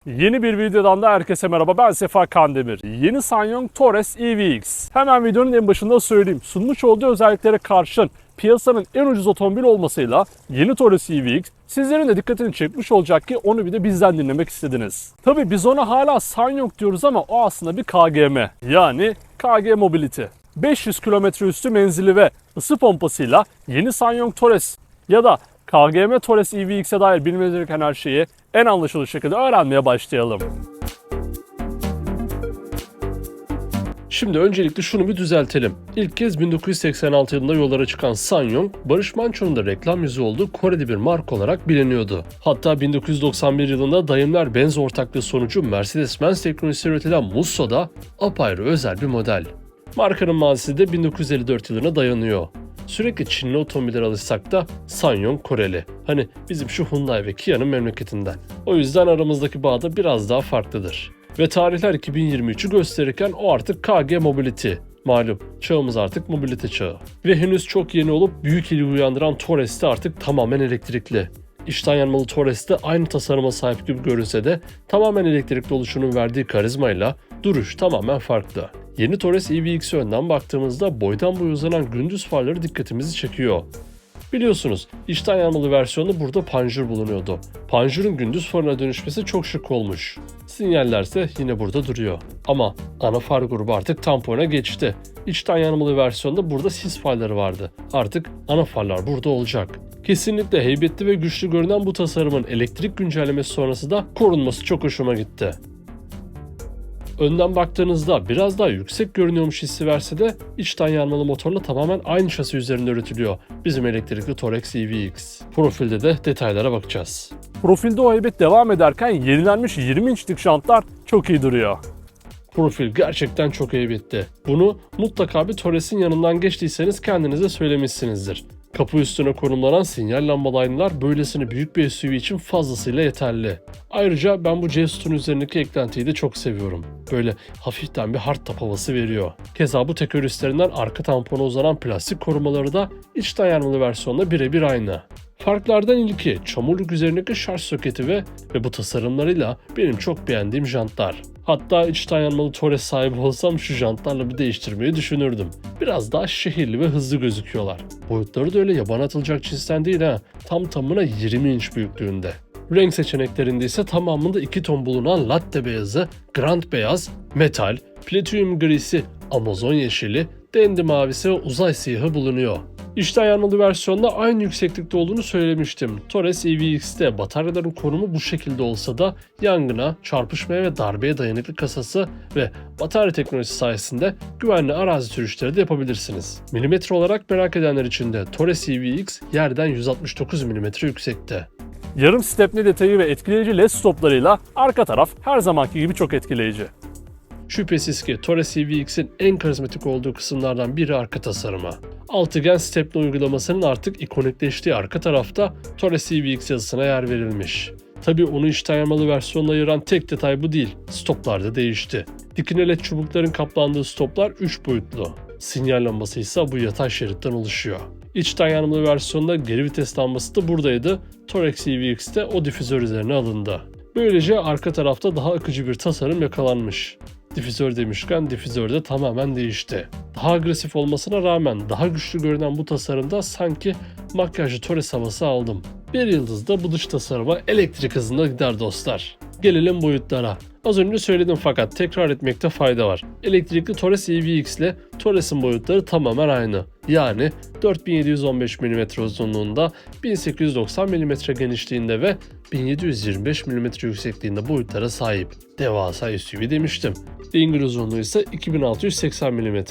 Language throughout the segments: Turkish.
Yeni bir videodan da herkese merhaba, ben Sefa Kandemir. Yeni Sanyong Torres EVX. Hemen videonun en başında söyleyeyim. Sunmuş olduğu özelliklere karşın piyasanın en ucuz otomobil olmasıyla yeni Torres EVX sizlerin de dikkatini çekmiş olacak ki onu bir de bizden dinlemek istediniz. Tabi biz ona hala Sanyong diyoruz ama o aslında bir KGM. Yani KG Mobility. 500 km üstü menzili ve ısı pompasıyla yeni Sanyong Torres ya da KGM Torres EVX'e dair bilmeniz gereken her şeyi en anlaşılır şekilde öğrenmeye başlayalım. Şimdi öncelikle şunu bir düzeltelim. İlk kez 1986 yılında yollara çıkan Sanyong, Barış Manço'nun da reklam yüzü olduğu Kore'de bir marka olarak biliniyordu. Hatta 1991 yılında Daimler-Benz ortaklığı sonucu Mercedes-Benz teknolojisi üretilen Musso da apayrı özel bir model. Markanın mazisi de 1954 yılına dayanıyor. Sürekli Çinli otomobillere alışsak da Sanyong Koreli. Hani bizim şu Hyundai ve Kia'nın memleketinden. O yüzden aramızdaki bağ da biraz daha farklıdır. Ve tarihler 2023'ü gösterirken o artık KG Mobility. Malum çağımız artık mobilite çağı. Ve henüz çok yeni olup büyük ilgi uyandıran Torres de artık tamamen elektrikli. İçten yanmalı Torres de aynı tasarıma sahip gibi görünse de tamamen elektrikli oluşunun verdiği karizmayla duruş tamamen farklı. Yeni Torres EVX'e önden baktığımızda boydan boya uzanan gündüz farları dikkatimizi çekiyor. Biliyorsunuz içten yanmalı versiyonda burada panjur bulunuyordu. Panjurun gündüz farına dönüşmesi çok şık olmuş. Sinyallerse yine burada duruyor. Ama ana far grubu artık tampona geçti. İçten yanmalı versiyonda burada sis farları vardı. Artık ana farlar burada olacak. Kesinlikle heybetli ve güçlü görünen bu tasarımın elektrik güncellemesi sonrası da korunması çok hoşuma gitti. Önden baktığınızda biraz daha yüksek görünüyormuş hissi verse de içten yanmalı motorla tamamen aynı şasi üzerinde üretiliyor bizim elektrikli Torres EVX. Profilde de detaylara bakacağız. Profilde o heybet devam ederken yenilenmiş 20 inçlik jantlar çok iyi duruyor. Profil gerçekten çok heybetli. Bunu mutlaka bir Torres'in yanından geçtiyseniz kendinize söylemişsinizdir. Kapı üstüne konumlanan sinyal lambalı aynalar böylesine büyük bir SUV için fazlasıyla yeterli. Ayrıca ben bu Jestun üzerindeki eklentiyi de çok seviyorum. Böyle hafiften bir hardtop havası veriyor. Keza bu teker üstlerinden arka tampona uzanan plastik korumaları da içten yanmalı versiyonla birebir aynı. Farklardan ilki çamurluk üzerindeki şarj soketi ve bu tasarımlarıyla benim çok beğendiğim jantlar. Hatta içten yanmalı Torres sahibi olsam şu jantlarla bir değiştirmeyi düşünürdüm. Biraz daha şehirli ve hızlı gözüküyorlar. Boyutları da öyle yabana atılacak cinsten değil ha. Tam tamına 20 inç büyüklüğünde. Renk seçeneklerinde ise tamamında 2 ton bulunan latte beyazı, grand beyaz, metal, platinum grisi, Amazon yeşili, dendi mavisi ve uzay siyahı bulunuyor. İçten yanmalı versiyonda aynı yükseklikte olduğunu söylemiştim. Torres EVX'te bataryaların konumu bu şekilde olsa da yangına, çarpışmaya ve darbeye dayanıklı kasası ve batarya teknolojisi sayesinde güvenli arazi sürüşleri de yapabilirsiniz. Milimetre olarak merak edenler için de Torres EVX yerden 169 mm yüksekte. Yarım stepni detayı ve etkileyici LED stoplarıyla arka taraf her zamanki gibi çok etkileyici. Şüphesiz ki Torres EVX'in en karizmatik olduğu kısımlardan biri arka tasarımı. Altıgen stepni uygulamasının artık ikonikleştiği arka tarafta Torres EVX yazısına yer verilmiş. Tabii onu içten yanmalı versiyonla ayıran tek detay bu değil, stoplar da değişti. Dikine led çubukların kaplandığı stoplar 3 boyutlu. Sinyal lambası ise bu yatay şeritten oluşuyor. İçten yanmalı versiyonda geri vites lambası da buradaydı, Torres EVX'te o difüzör üzerine alındı. Böylece arka tarafta daha akıcı bir tasarım yakalanmış. Difüzör demişken difüzör de tamamen değişti. Daha agresif olmasına rağmen daha güçlü görünen bu tasarımda sanki makyajlı Torres havası aldım. Bir yıldız da bu dış tasarıma elektrik hızında gider dostlar. Gelelim boyutlara. Az önce söyledim fakat tekrar etmekte fayda var. Elektrikli Torres EVX ile Torres'in boyutları tamamen aynı. Yani 4715 mm uzunluğunda, 1890 mm genişliğinde ve 1725 mm yüksekliğinde boyutlara sahip. Devasa SUV demiştim. Dingil uzunluğu ise 2680 mm.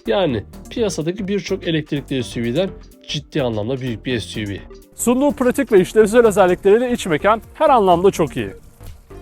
Yani piyasadaki birçok elektrikli SUV'den ciddi anlamda büyük bir SUV. Sunduğu pratik ve işlevsel özellikleriyle iç mekan her anlamda çok iyi.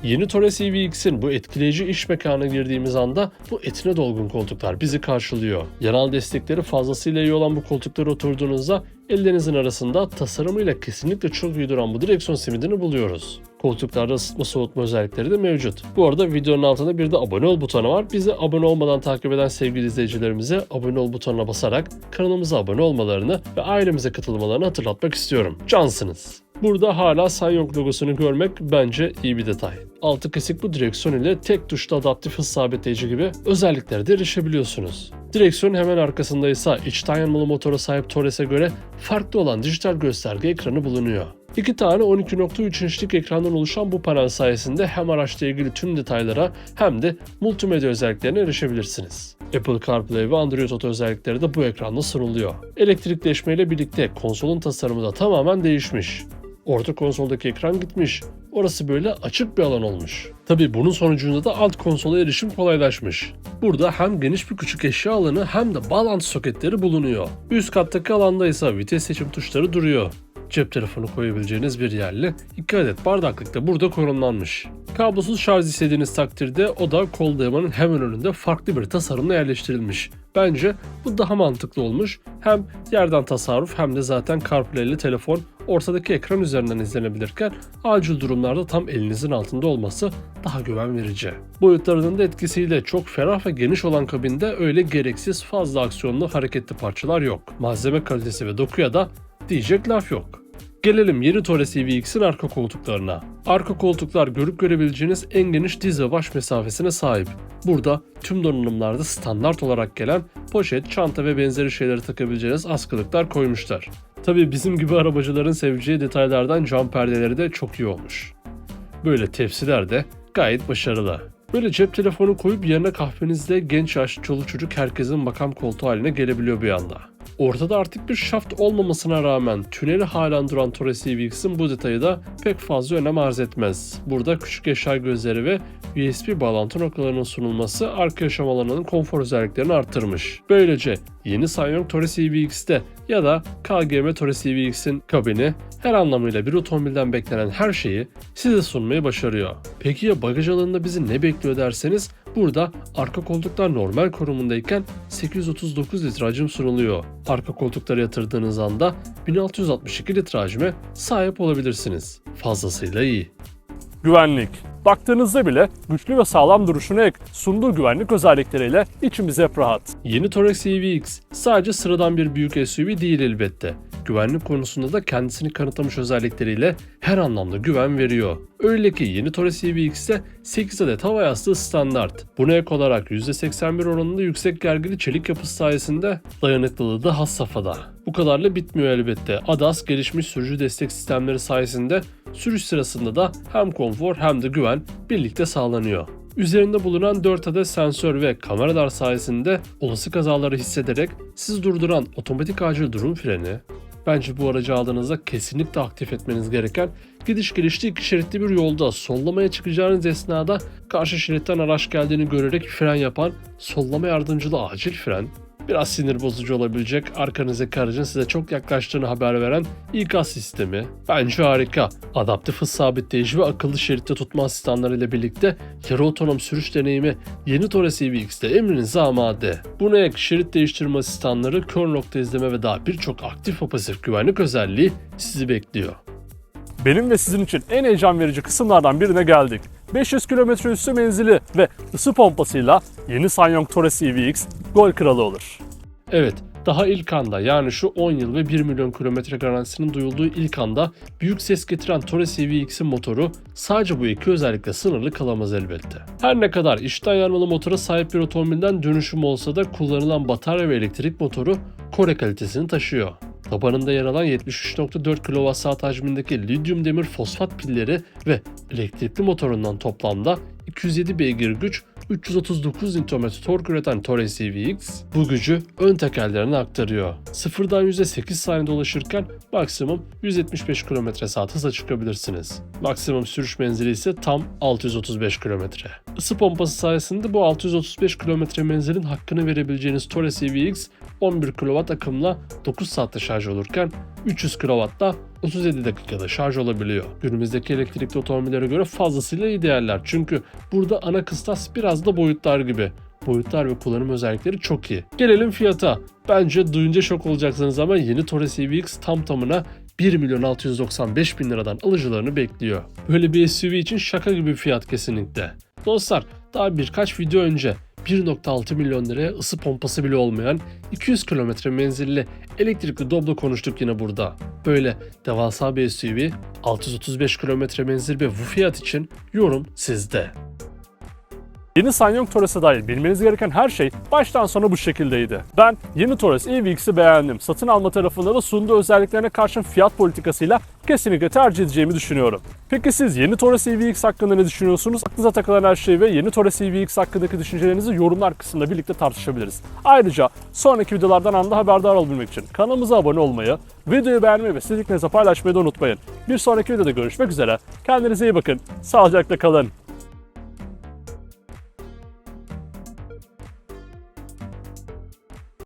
Yeni Torres EVX'in bu etkileyici iç mekana girdiğimiz anda bu etine dolgun koltuklar bizi karşılıyor. Yanal destekleri fazlasıyla iyi olan bu koltuklara oturduğunuzda ellerinizin arasında tasarımıyla kesinlikle çok iyi duran bu direksiyon simidini buluyoruz. Koltuklarda ısıtma soğutma özellikleri de mevcut. Bu arada videonun altında bir de abone ol butonu var. Bizi abone olmadan takip eden sevgili izleyicilerimize abone ol butonuna basarak kanalımıza abone olmalarını ve ailemize katılmalarını hatırlatmak istiyorum. Cansınız. Burada hala SsangYong logosunu görmek bence iyi bir detay. Altı kesik bu direksiyon ile tek tuşla adaptif hız sabitleyici gibi özelliklere de erişebiliyorsunuz. Direksiyonun hemen arkasında ise içten yanmalı motora sahip Toures'e göre farklı olan dijital gösterge ekranı bulunuyor. İki tane 12.3 inçlik ekrandan oluşan bu panel sayesinde hem araçla ilgili tüm detaylara hem de multimedya özelliklerine erişebilirsiniz. Apple CarPlay ve Android Auto özellikleri de bu ekranda sunuluyor. Elektrikleşmeyle birlikte konsolun tasarımı da tamamen değişmiş. Orta konsoldaki ekran gitmiş. Orası böyle açık bir alan olmuş. Tabii bunun sonucunda da alt konsola erişim kolaylaşmış. Burada hem geniş bir küçük eşya alanı hem de bağlantı soketleri bulunuyor. Üst kattaki alanda ise vites seçim tuşları duruyor. Cep telefonu koyabileceğiniz bir yerli 2 adet bardaklık da burada konumlanmış. Kablosuz şarj istediğiniz takdirde o da kol dayamanın hemen önünde farklı bir tasarımla yerleştirilmiş. Bence bu daha mantıklı olmuş. Hem yerden tasarruf hem de zaten CarPlay'li telefon ortadaki ekran üzerinden izlenebilirken acil durumlarda tam elinizin altında olması daha güven verici. Boyutlarının da etkisiyle çok ferah ve geniş olan kabinde öyle gereksiz fazla aksiyonlu hareketli parçalar yok. Malzeme kalitesi ve dokuya da diyecek laf yok. Gelelim yeni Tourer EVX'in arka koltuklarına. Arka koltuklar görüp görebileceğiniz en geniş diz ve baş mesafesine sahip. Burada tüm donanımlarda standart olarak gelen poşet, çanta ve benzeri şeyleri takabileceğiniz askılıklar koymuşlar. Tabii bizim gibi arabacıların seveceği detaylardan cam perdeleri de çok iyi olmuş. Böyle tepsiler de gayet başarılı. Böyle cep telefonu koyup yerine kahvenizde genç yaşlı çoluk çocuk herkesin makam koltuğu haline gelebiliyor bir anda. Ortada artık bir şaft olmamasına rağmen tüneli halen duran Tourer EVX'in bu detayı da pek fazla önem arz etmez. Burada küçük eşya gözleri ve USB bağlantı noktalarının sunulması arka yaşam alanının konfor özelliklerini arttırmış. Böylece yeni SsangYong Tourer EVX'te ya da KGM Tourer EVX'in kabini her anlamıyla bir otomobilden beklenen her şeyi size sunmayı başarıyor. Peki ya bagaj alanında bizi ne bekliyor derseniz, burada arka koltuklar normal konumundayken 839 litre hacim sunuluyor. Arka koltuklara yatırdığınız anda 1662 litre hacme sahip olabilirsiniz. Fazlasıyla iyi. Güvenlik. Baktığınızda bile güçlü ve sağlam duruşuna ek sunduğu güvenlik özellikleriyle içimiz hep rahat. Yeni Tourer EVX sadece sıradan bir büyük SUV değil elbette. Güvenlik konusunda da kendisini kanıtlamış özellikleriyle her anlamda güven veriyor. Öyle ki yeni Tourer EVX'te 8 adet hava yastığı standart. Buna ek olarak %81 oranında yüksek gergili çelik yapısı sayesinde dayanıklılığı da has safhada. Bu kadarla bitmiyor elbette. ADAS gelişmiş sürücü destek sistemleri sayesinde sürüş sırasında da hem konfor hem de güven birlikte sağlanıyor. Üzerinde bulunan 4 adet sensör ve kameralar sayesinde olası kazaları hissederek sizi durduran otomatik acil durum freni, bence bu aracı aldığınızda kesinlikle aktif etmeniz gereken gidiş gelişli 2 şeritli bir yolda sollamaya çıkacağınız esnada karşı şeritten araç geldiğini görerek fren yapan sollama yardımcılı acil fren, biraz sinir bozucu olabilecek arkanızdaki aracın size çok yaklaştığını haber veren ikaz sistemi bence harika. Adaptif hız sabitleyici ve akıllı şeritte tutma asistanları ile birlikte yarı otonom sürüş deneyimi yeni Tourer EVX'te emrinize amade. Buna ek şerit değiştirme asistanları, kör nokta izleme ve daha birçok aktif ve pasif güvenlik özelliği sizi bekliyor. Benim ve sizin için en heyecan verici kısımlardan birine geldik. 500 km üstü menzili ve ısı pompasıyla yeni SsangYong Tourer EVX gol kralı olur. Evet, daha ilk anda, yani şu 10 yıl ve 1 milyon kilometre garantisinin duyulduğu ilk anda büyük ses getiren Tourer EVX'in motoru sadece bu iki özellikle sınırlı kalamaz elbette. Her ne kadar içten yanmalı motora sahip bir otomobilden dönüşüm olsa da kullanılan batarya ve elektrik motoru Kore kalitesini taşıyor. Tabanında yer alan 73.4 kWh hacmindeki lityum demir fosfat pilleri ve elektrikli motorundan toplamda 207 beygir güç, 339 Nm tork üreten Tourer EVX bu gücü ön tekerlerine aktarıyor. Sıfırdan 100'e 8 saniyede ulaşırken maksimum 175 km/saat hıza çıkabilirsiniz. Maksimum sürüş menzili ise tam 635 km. Isı pompası sayesinde bu 635 km menzilin hakkını verebileceğiniz Tourer EVX 11 kW akımla 9 saatte şarj olurken 300 kW'da 37 dakikada şarj olabiliyor. Günümüzdeki elektrikli otomobillere göre fazlasıyla iyi değerler. Çünkü burada ana kıstas biraz da boyutlar gibi. Boyutlar ve kullanım özellikleri çok iyi. Gelelim fiyata. Bence duyunca şok olacaksınız ama yeni Tourer EVX tam tamına 1.695.000 liradan alıcılarını bekliyor. Böyle bir SUV için şaka gibi bir fiyat kesinlikle. Dostlar, daha birkaç video önce 1.6 milyon liraya ısı pompası bile olmayan 200 kilometre menzilli elektrikli Doblo konuştuk yine burada. Böyle devasa bir SUV, 635 kilometre menzil ve bu fiyat için yorum sizde. Yeni SsangYong Touareg'e dair bilmeniz gereken her şey baştan sona bu şekildeydi. Ben yeni Touareg EVX'i beğendim. Satın alma tarafında da sunduğu özelliklerine karşın fiyat politikasıyla kesinlikle tercih edeceğimi düşünüyorum. Peki siz yeni Touareg EVX hakkında ne düşünüyorsunuz? Aklınıza takılan her şeyi ve yeni Touareg EVX hakkındaki düşüncelerinizi yorumlar kısmında birlikte tartışabiliriz. Ayrıca sonraki videolardan anında haberdar olabilmek için kanalımıza abone olmayı, videoyu beğenmeyi ve sevdiklerinizle paylaşmayı da unutmayın. Bir sonraki videoda görüşmek üzere. Kendinize iyi bakın. Sağlıcakla kalın.